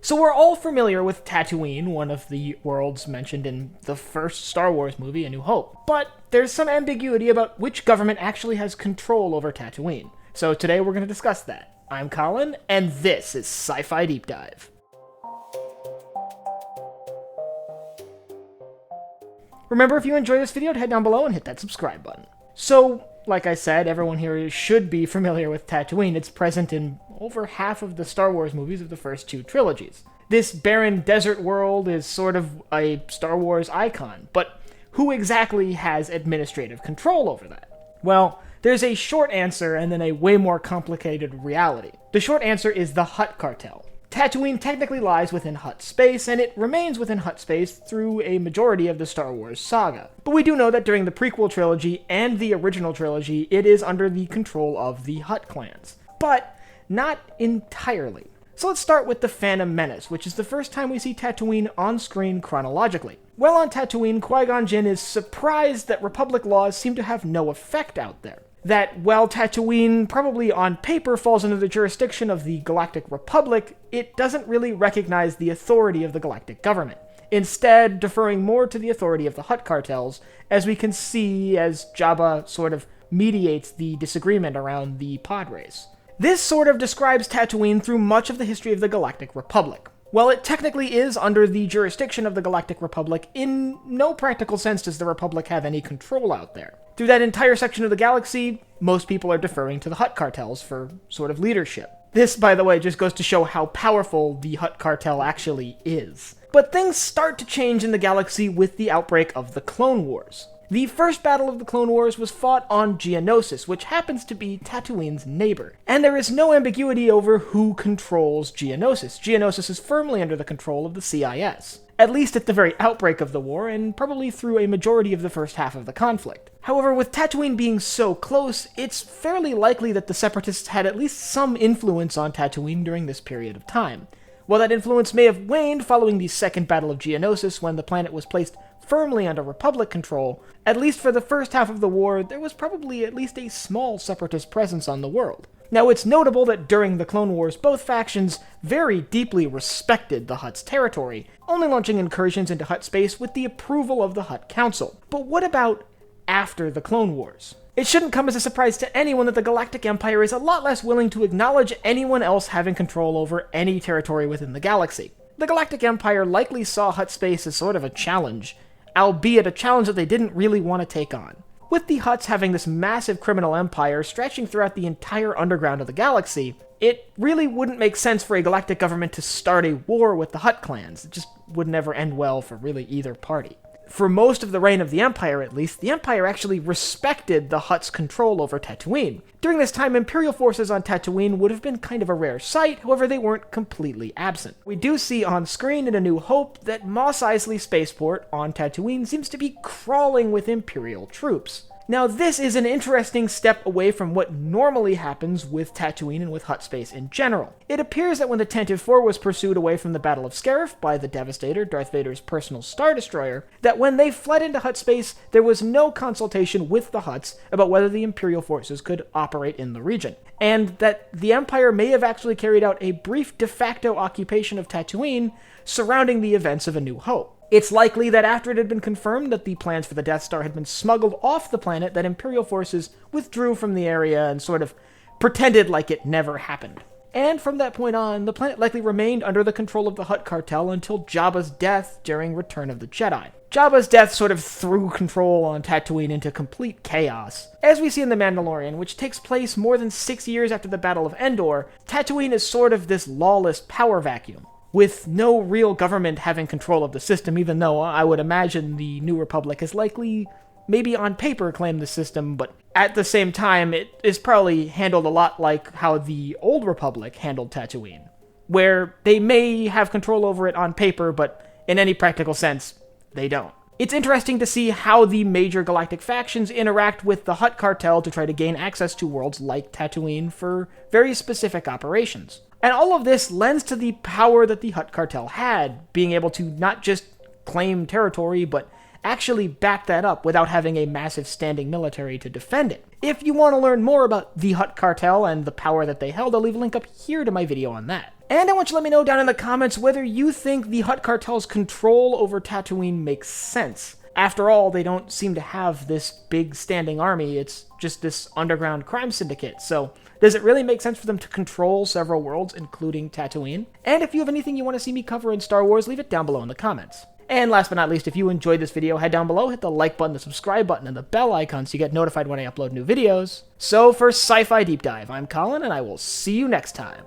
So we're all familiar with Tatooine, one of the worlds mentioned in the first Star Wars movie, A New Hope. But there's some ambiguity about which government actually has control over Tatooine. So today we're going to discuss that. I'm Colin, and this is Sci-Fi Deep Dive. Remember, if you enjoyed this video, to head down below and hit that subscribe button. So, like I said, everyone here should be familiar with Tatooine. It's present in over half of the Star Wars movies of the first two trilogies. This barren desert world is sort of a Star Wars icon, but who exactly has administrative control over that? Well, there's a short answer and then a way more complicated reality. The short answer is the Hutt Cartel. Tatooine technically lies within Hutt space, and it remains within Hutt space through a majority of the Star Wars saga. But we do know that during the prequel trilogy and the original trilogy, it is under the control of the Hutt clans. But not entirely. So let's start with the Phantom Menace, which is the first time we see Tatooine on screen chronologically. While on Tatooine, Qui-Gon Jinn is surprised that Republic laws seem to have no effect out there. That while Tatooine probably on paper falls under the jurisdiction of the Galactic Republic, it doesn't really recognize the authority of the galactic government, instead deferring more to the authority of the Hutt cartels, as we can see as Jabba sort of mediates the disagreement around the pod race. This sort of describes Tatooine through much of the history of the Galactic Republic. While it technically is under the jurisdiction of the Galactic Republic, in no practical sense does the Republic have any control out there. Through that entire section of the galaxy, most people are deferring to the Hutt cartels for sort of leadership. This, by the way, just goes to show how powerful the Hutt cartel actually is. But things start to change in the galaxy with the outbreak of the Clone Wars. The first battle of the Clone Wars was fought on Geonosis, which happens to be Tatooine's neighbor. And there is no ambiguity over who controls Geonosis. Geonosis is firmly under the control of the CIS. At least at the very outbreak of the war, and probably through a majority of the first half of the conflict. However, with Tatooine being so close, it's fairly likely that the Separatists had at least some influence on Tatooine during this period of time. While that influence may have waned following the Second Battle of Geonosis, when the planet was placed firmly under Republic control, at least for the first half of the war, there was probably at least a small Separatist presence on the world. Now, it's notable that during the Clone Wars, both factions very deeply respected the Hutt's territory, only launching incursions into Hutt space with the approval of the Hutt Council. But what about after the Clone Wars? It shouldn't come as a surprise to anyone that the Galactic Empire is a lot less willing to acknowledge anyone else having control over any territory within the galaxy. The Galactic Empire likely saw Hutt space as sort of a challenge, albeit a challenge that they didn't really want to take on. With the Hutts having this massive criminal empire stretching throughout the entire underground of the galaxy, it really wouldn't make sense for a galactic government to start a war with the Hutt clans. It just would never end well for really either party. For most of the reign of the Empire, at least, the Empire actually respected the Hutt's control over Tatooine. During this time, Imperial forces on Tatooine would have been kind of a rare sight, however they weren't completely absent. We do see on screen in A New Hope that Mos Eisley Spaceport on Tatooine seems to be crawling with Imperial troops. Now, this is an interesting step away from what normally happens with Tatooine and with Hutt space in general. It appears that when the Tantive 4 was pursued away from the Battle of Scarif by the Devastator, Darth Vader's personal Star Destroyer, that when they fled into Hutt space, there was no consultation with the Hutts about whether the Imperial forces could operate in the region, and that the Empire may have actually carried out a brief de facto occupation of Tatooine surrounding the events of A New Hope. It's likely that after it had been confirmed that the plans for the Death Star had been smuggled off the planet, that Imperial forces withdrew from the area and sort of pretended like it never happened. And from that point on, the planet likely remained under the control of the Hutt cartel until Jabba's death during Return of the Jedi. Jabba's death sort of threw control on Tatooine into complete chaos. As we see in The Mandalorian, which takes place more than 6 years after the Battle of Endor, Tatooine is sort of this lawless power vacuum, with no real government having control of the system, even though I would imagine the New Republic has likely, maybe on paper, claimed the system, but at the same time, it is probably handled a lot like how the Old Republic handled Tatooine, where they may have control over it on paper, but in any practical sense, they don't. It's interesting to see how the major galactic factions interact with the Hutt cartel to try to gain access to worlds like Tatooine for very specific operations. And all of this lends to the power that the Hutt cartel had, being able to not just claim territory, but actually back that up without having a massive standing military to defend it. If you want to learn more about the Hutt cartel and the power that they held, I'll leave a link up here to my video on that. And I want you to let me know down in the comments whether you think the Hutt cartel's control over Tatooine makes sense. After all, they don't seem to have this big standing army, it's just this underground crime syndicate, so does it really make sense for them to control several worlds, including Tatooine? And if you have anything you want to see me cover in Star Wars, leave it down below in the comments. And last but not least, if you enjoyed this video, head down below, hit the like button, the subscribe button, and the bell icon so you get notified when I upload new videos. So for Sci-Fi Deep Dive, I'm Colin, and I will see you next time.